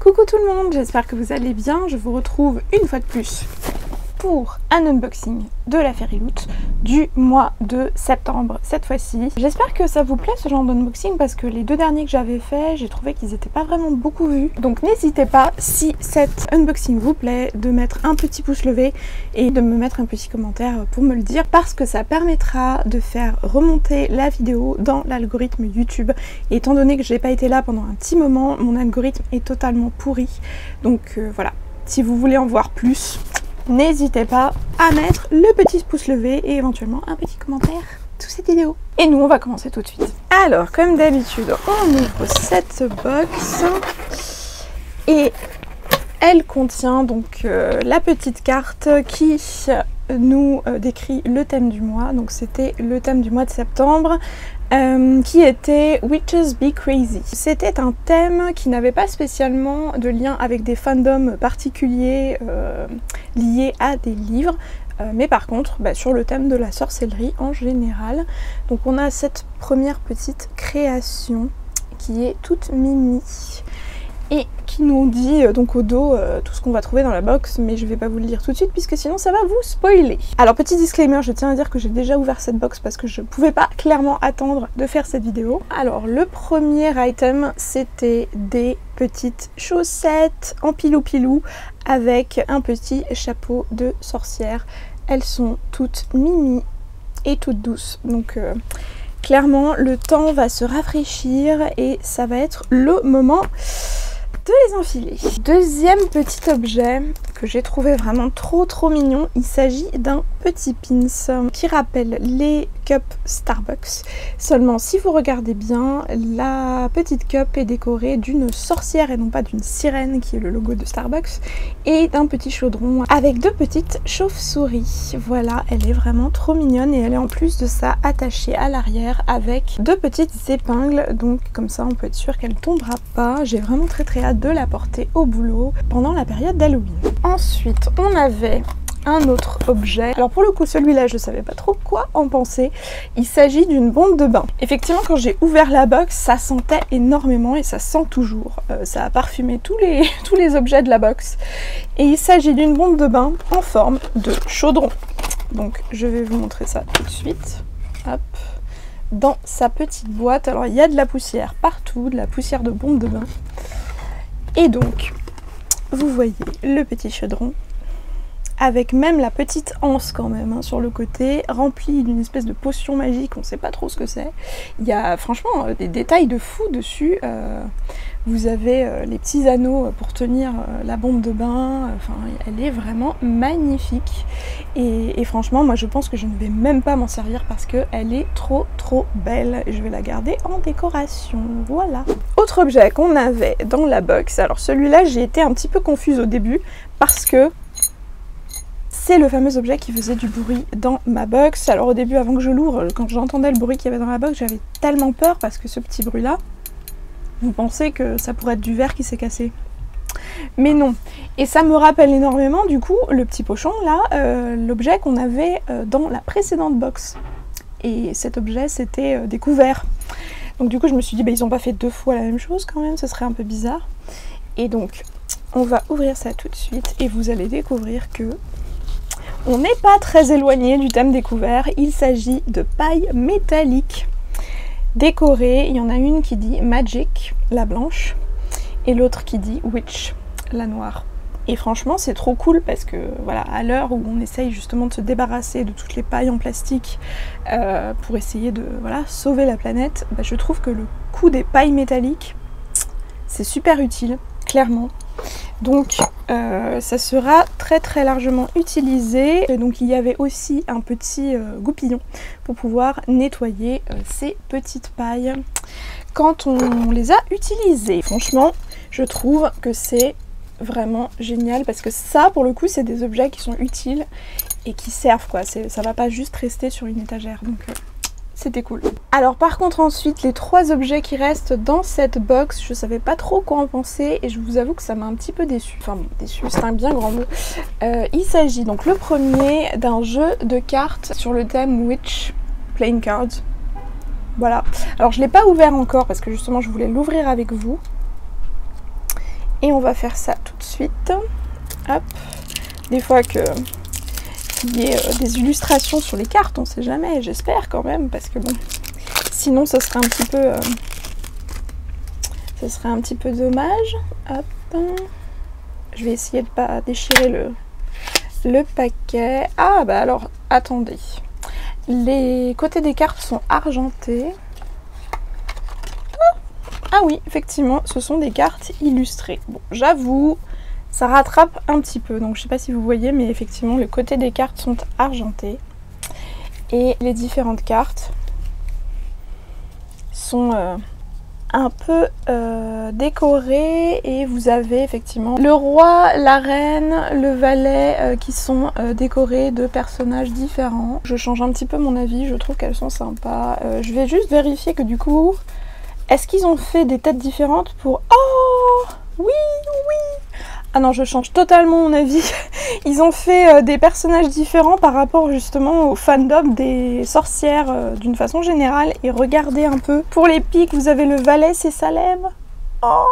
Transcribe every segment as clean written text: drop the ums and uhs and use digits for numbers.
Coucou tout le monde, j'espère que vous allez bien. Je vous retrouve une fois de plus pour un unboxing de la Fairyloot du mois de septembre cette fois-ci. J'espère que ça vous plaît ce genre d'unboxing parce que les deux derniers que j'avais fait, j'ai trouvé qu'ils n'étaient pas vraiment beaucoup vus. Donc n'hésitez pas, si cet unboxing vous plaît, de mettre un petit pouce levé et de me mettre un petit commentaire pour me le dire parce que ça permettra de faire remonter la vidéo dans l'algorithme YouTube. Et étant donné que j'ai pas été là pendant un petit moment, mon algorithme est totalement pourri. Donc voilà, si vous voulez en voir plus, n'hésitez pas à mettre le petit pouce levé et éventuellement un petit commentaire sous cette vidéo. Et nous, on va commencer tout de suite. Alors, comme d'habitude, on ouvre cette box et elle contient donc la petite carte qui nous décrit le thème du mois. Donc c'était le thème du mois de septembre qui était Witches Be Crazy. C'était un thème qui n'avait pas spécialement de lien avec des fandoms particuliers liés à des livres, mais par contre sur le thème de la sorcellerie en général. Donc on a cette première petite création qui est toute mimi et qui nous dit donc au dos tout ce qu'on va trouver dans la box, mais je vais pas vous le dire tout de suite puisque sinon ça va vous spoiler. Alors petit disclaimer, je tiens à dire que j'ai déjà ouvert cette box parce que je pouvais pas clairement attendre de faire cette vidéo. Alors le premier item, c'était des petites chaussettes en pilou-pilou avec un petit chapeau de sorcière. Elles sont toutes mimi et toutes douces, donc clairement le temps va se rafraîchir et ça va être le moment de les enfiler. Deuxième petit objet que j'ai trouvé vraiment trop mignon, il s'agit d'un petit pins qui rappelle les cups Starbucks. Seulement si vous regardez bien, la petite cup est décorée d'une sorcière et non pas d'une sirène qui est le logo de Starbucks, et d'un petit chaudron avec deux petites chauves-souris. Voilà, elle est vraiment trop mignonne et elle est en plus de ça attachée à l'arrière avec deux petites épingles, donc comme ça on peut être sûr qu'elle ne tombera pas. J'ai vraiment très hâte de la porter au boulot pendant la période d'Halloween. Ensuite on avait un autre objet. Alors pour le coup celui-là je savais pas trop quoi en penser. Il s'agit d'une bombe de bain. Effectivement quand j'ai ouvert la box ça sentait énormément et ça sent toujours. Ça a parfumé tous les objets de la box. Et il s'agit d'une bombe de bain en forme de chaudron. Donc je vais vous montrer ça tout de suite. Hop. Dans sa petite boîte. Alors il y a de la poussière partout, de la poussière de bombe de bain. Et donc vous voyez le petit chaudron avec même la petite anse quand même sur le côté, remplie d'une espèce de potion magique, on ne sait pas trop ce que c'est. Il y a franchement des détails de fou dessus. Vous avez les petits anneaux pour tenir la bombe de bain, enfin elle est vraiment magnifique. Et franchement moi je pense que je ne vais même pas m'en servir parce qu'elle est trop belle. Je vais la garder en décoration, voilà. Autre objet qu'on avait dans la box, alors celui-là j'ai été un petit peu confuse au début parce que c'est le fameux objet qui faisait du bruit dans ma box. Alors au début, avant que je l'ouvre, quand j'entendais le bruit qu'il y avait dans la box, j'avais tellement peur parce que ce petit bruit là, vous pensez que ça pourrait être du verre qui s'est cassé. Mais non. Et ça me rappelle énormément du coup le petit pochon là, l'objet qu'on avait dans la précédente box. Et cet objet c'était des couverts. Donc du coup je me suis dit ils ont pas fait deux fois la même chose quand même, ce serait un peu bizarre. Et donc on va ouvrir ça tout de suite et vous allez découvrir que on n'est pas très éloigné du thème des couverts. Il s'agit de paille métallique décorée. Il y en a une qui dit Magic, la blanche, et l'autre qui dit Witch, la noire. Et franchement c'est trop cool parce que voilà, à l'heure où on essaye justement de se débarrasser de toutes les pailles en plastique pour essayer de sauver la planète, je trouve que le coup des pailles métalliques c'est super utile, clairement. Donc ça sera très largement utilisé. Et donc il y avait aussi un petit goupillon pour pouvoir nettoyer ces petites pailles quand on les a utilisées. Franchement je trouve que c'est vraiment génial parce que ça pour le coup c'est des objets qui sont utiles et qui servent quoi. Ça va pas juste rester sur une étagère, donc c'était cool. Alors par contre ensuite les trois objets qui restent dans cette box, je savais pas trop quoi en penser et je vous avoue que ça m'a un petit peu déçue. Enfin bon, déçue c'est un bien grand mot. Il s'agit donc le premier d'un jeu de cartes sur le thème Witch Playing Cards. Voilà. Alors je l'ai pas ouvert encore parce que justement je voulais l'ouvrir avec vous. Et on va faire ça tout de suite. Hop. Des fois qu'il y ait des illustrations sur les cartes, on sait jamais, j'espère quand même, parce que bon, sinon ça serait un petit peu dommage. Hop. Je vais essayer de pas déchirer le paquet. Ah bah alors, attendez. Les côtés des cartes sont argentés. Ah oui, effectivement, ce sont des cartes illustrées. Bon, j'avoue, ça rattrape un petit peu. Donc je sais pas si vous voyez, mais effectivement, les côtés des cartes sont argentés. Et les différentes cartes sont un peu décorées. Et vous avez effectivement le roi, la reine, le valet qui sont décorés de personnages différents. Je change un petit peu mon avis, je trouve qu'elles sont sympas. Je vais juste vérifier que du coup... Est-ce qu'ils ont fait des têtes différentes pour... Oh oui, oui. Ah non, je change totalement mon avis. Ils ont fait des personnages différents par rapport justement au fandom des sorcières d'une façon générale. Et regardez un peu. Pour les pics, vous avez le valet, c'est Salem. Oh.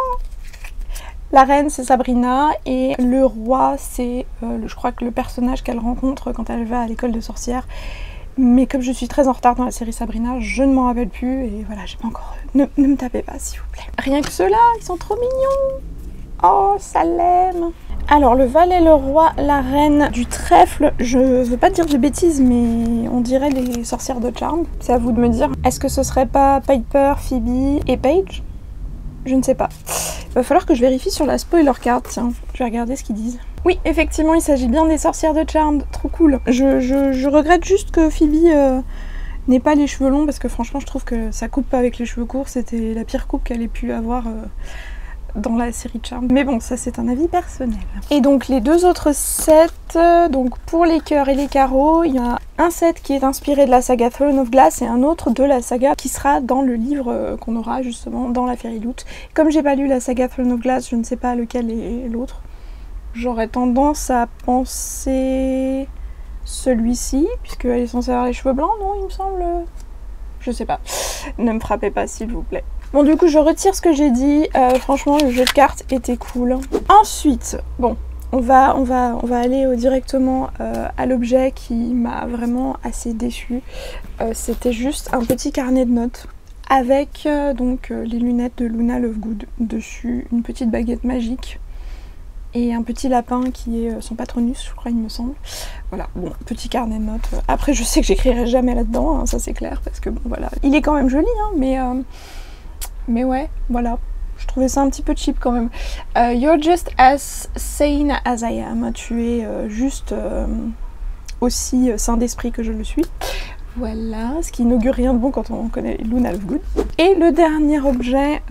La reine, c'est Sabrina. Et le roi, c'est, je crois que le personnage qu'elle rencontre quand elle va à l'école de sorcières. Mais comme je suis très en retard dans la série Sabrina, je ne m'en rappelle plus et voilà, j'ai pas encore... Ne me tapez pas s'il vous plaît. Rien que ceux-là, ils sont trop mignons. Oh, Salem. Alors, le valet, le roi, la reine du trèfle, je veux pas dire de bêtises, mais on dirait les sorcières de Charmed. C'est à vous de me dire. Est-ce que ce serait pas Piper, Phoebe et Paige? Je ne sais pas. Il va falloir que je vérifie sur la spoiler card, tiens. Je vais regarder ce qu'ils disent. Oui, effectivement, il s'agit bien des sorcières de Charmed. Trop cool. Je regrette juste que Phoebe n'ait pas les cheveux longs, parce que franchement, je trouve que sa coupe avec les cheveux courts, c'était la pire coupe qu'elle ait pu avoir dans la série Charmed. Mais bon, ça c'est un avis personnel. Et donc les deux autres sets, donc pour les cœurs et les carreaux, il y a un set qui est inspiré de la saga Throne of Glass et un autre de la saga qui sera dans le livre qu'on aura justement dans la Fairy Loot. Comme j'ai pas lu la saga Throne of Glass, je ne sais pas lequel est l'autre. J'aurais tendance à penser celui-ci, puisqu'elle est censée avoir les cheveux blancs, non, il me semble. Je sais pas. Ne me frappez pas, s'il vous plaît. Bon, du coup, je retire ce que j'ai dit. Franchement, le jeu de cartes était cool. Ensuite, bon, on va aller directement à l'objet qui m'a vraiment assez déçue. C'était juste un petit carnet de notes avec donc les lunettes de Luna Lovegood dessus, une petite baguette magique et un petit lapin qui est son patronus, je crois, il me semble. Voilà, bon, petit carnet de notes. Après, je sais que j'écrirai jamais là-dedans, hein, ça c'est clair, parce que bon, voilà. Il est quand même joli, hein, mais ouais, voilà. Je trouvais ça un petit peu cheap quand même. You're just as sane as I am. Tu es juste aussi sain d'esprit que je le suis. Voilà, ce qui n'augure rien de bon quand on connaît Luna Lovegood. Et le dernier objet,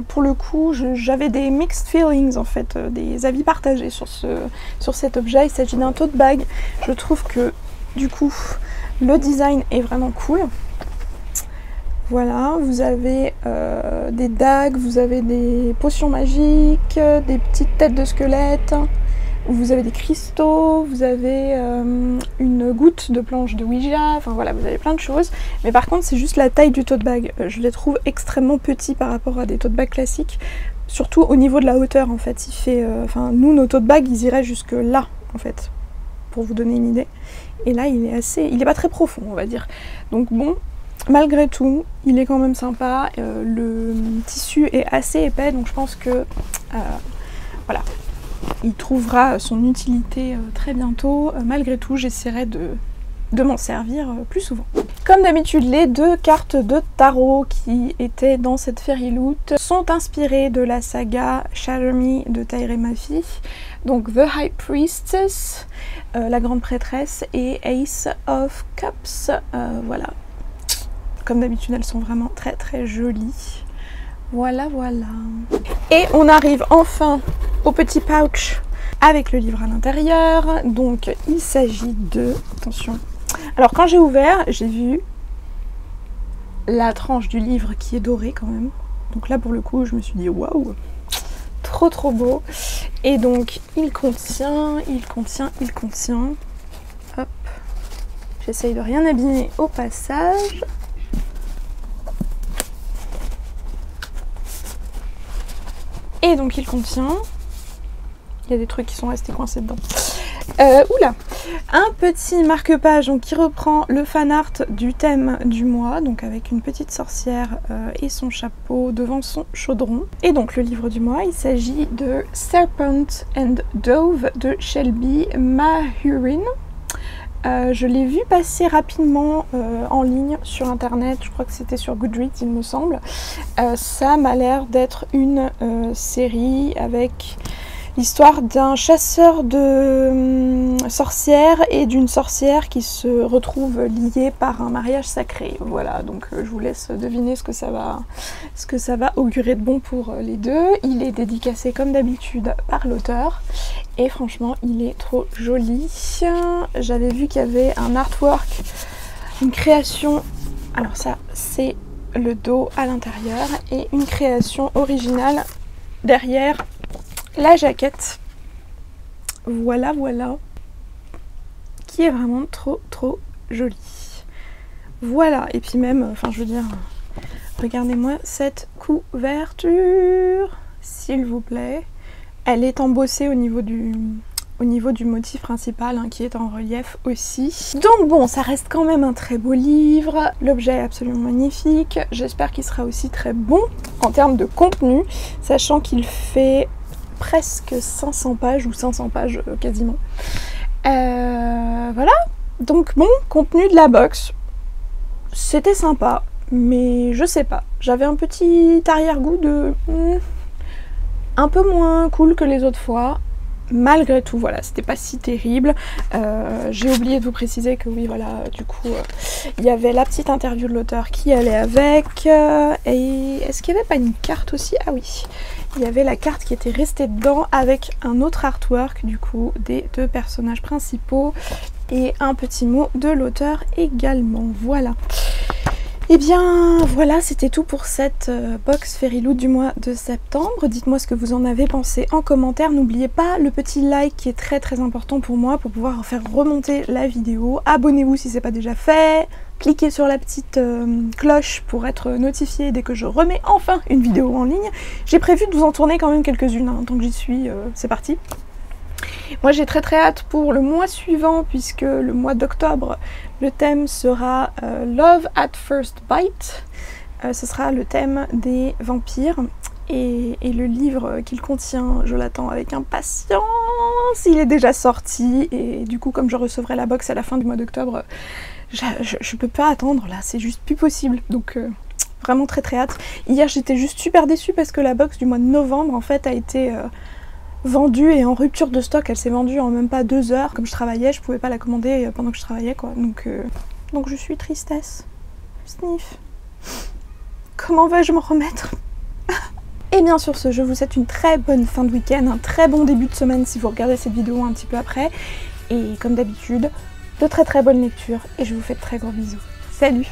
pour le coup, j'avais des mixed feelings en fait, des avis partagés sur cet objet. Il s'agit d'un tote bag. Je trouve que du coup, le design est vraiment cool. Voilà, vous avez des dagues, vous avez des potions magiques, des petites têtes de squelettes. Vous avez des cristaux, vous avez une goutte de planche de Ouija, enfin voilà, vous avez plein de choses. Mais par contre, c'est juste la taille du tote bag. Je les trouve extrêmement petits par rapport à des tote bags classiques. Surtout au niveau de la hauteur, en fait. Il fait, enfin, nous, nos tote bags, ils iraient jusque là, en fait, pour vous donner une idée. Et là, il est pas très profond, on va dire. Donc bon, malgré tout, il est quand même sympa. Le tissu est assez épais, donc je pense que, voilà. Il trouvera son utilité très bientôt. Malgré tout, j'essaierai de m'en servir plus souvent. Comme d'habitude, les deux cartes de tarot qui étaient dans cette Fairy Loot sont inspirées de la saga Shatter Me de Tahereh Mafi. Donc The High Priestess, la grande prêtresse, et Ace of Cups. Voilà. Comme d'habitude, elles sont vraiment très très jolies. Voilà, voilà. Et on arrive enfin au petit pouch avec le livre à l'intérieur. Donc il s'agit de... Attention. Alors quand j'ai ouvert, j'ai vu la tranche du livre qui est dorée quand même. Donc là pour le coup, je me suis dit waouh, trop trop beau. Et donc il contient... Hop. J'essaye de rien abîmer au passage. Et donc il contient Il y a des trucs qui sont restés coincés dedans. Oula, un petit marque-page qui reprend le fan art du thème du mois, donc avec une petite sorcière et son chapeau devant son chaudron. Et donc le livre du mois, il s'agit de Serpent and Dove de Shelby Mahurin. Je l'ai vu passer rapidement en ligne sur internet, je crois que c'était sur Goodreads il me semble. Ça m'a l'air d'être une série avec l'histoire d'un chasseur de sorcières et d'une sorcière qui se retrouvent liées par un mariage sacré. Voilà, donc je vous laisse deviner ce que ça va augurer de bon pour les deux. Il est dédicacé comme d'habitude par l'auteur et franchement il est trop joli. J'avais vu qu'il y avait un artwork, une création, alors ça c'est le dos à l'intérieur et une création originale derrière la jaquette, voilà, qui est vraiment trop jolie. Voilà, et puis même, enfin je veux dire, regardez-moi cette couverture, s'il vous plaît. Elle est embossée au niveau du motif principal qui est en relief aussi. Donc bon, ça reste quand même un très beau livre, l'objet est absolument magnifique, j'espère qu'il sera aussi très bon en termes de contenu, sachant qu'il fait presque 500 pages ou 500 pages quasiment. Voilà, donc bon, contenu de la box, c'était sympa, mais je sais pas, j'avais un petit arrière-goût de un peu moins cool que les autres fois. Malgré tout, voilà, c'était pas si terrible. J'ai oublié de vous préciser que oui, voilà, du coup, il y avait la petite interview de l'auteur qui allait avec. Et est-ce qu'il n'y avait pas une carte aussi? Ah oui, il y avait la carte qui était restée dedans avec un autre artwork, du coup, des deux personnages principaux et un petit mot de l'auteur également. Voilà. Et bien voilà, c'était tout pour cette box Fairyloot du mois de septembre. Dites-moi ce que vous en avez pensé en commentaire. N'oubliez pas le petit like qui est très important pour moi pour pouvoir faire remonter la vidéo. Abonnez-vous si ce n'est pas déjà fait. Cliquez sur la petite cloche pour être notifié dès que je remets enfin une vidéo en ligne. J'ai prévu de vous en tourner quand même quelques-unes, tant que j'y suis, c'est parti. Moi j'ai très hâte pour le mois suivant puisque le mois d'octobre le thème sera Love at First Bite. Ce sera le thème des vampires et le livre qu'il contient je l'attends avec impatience. Il est déjà sorti et du coup comme je recevrai la box à la fin du mois d'octobre je peux pas attendre là, c'est juste plus possible, donc vraiment très hâte. Hier j'étais juste super déçue parce que la box du mois de novembre en fait a été vendue et en rupture de stock. Elle s'est vendue en même pas 2 heures. Comme je travaillais, je pouvais pas la commander pendant que je travaillais quoi. Donc je suis tristesse. Sniff. Comment vais-je m'en remettre? Et bien sur ce, je vous souhaite une très bonne fin de week-end, un très bon début de semaine si vous regardez cette vidéo un petit peu après. Et comme d'habitude, de très bonnes lectures et je vous fais de très gros bisous. Salut!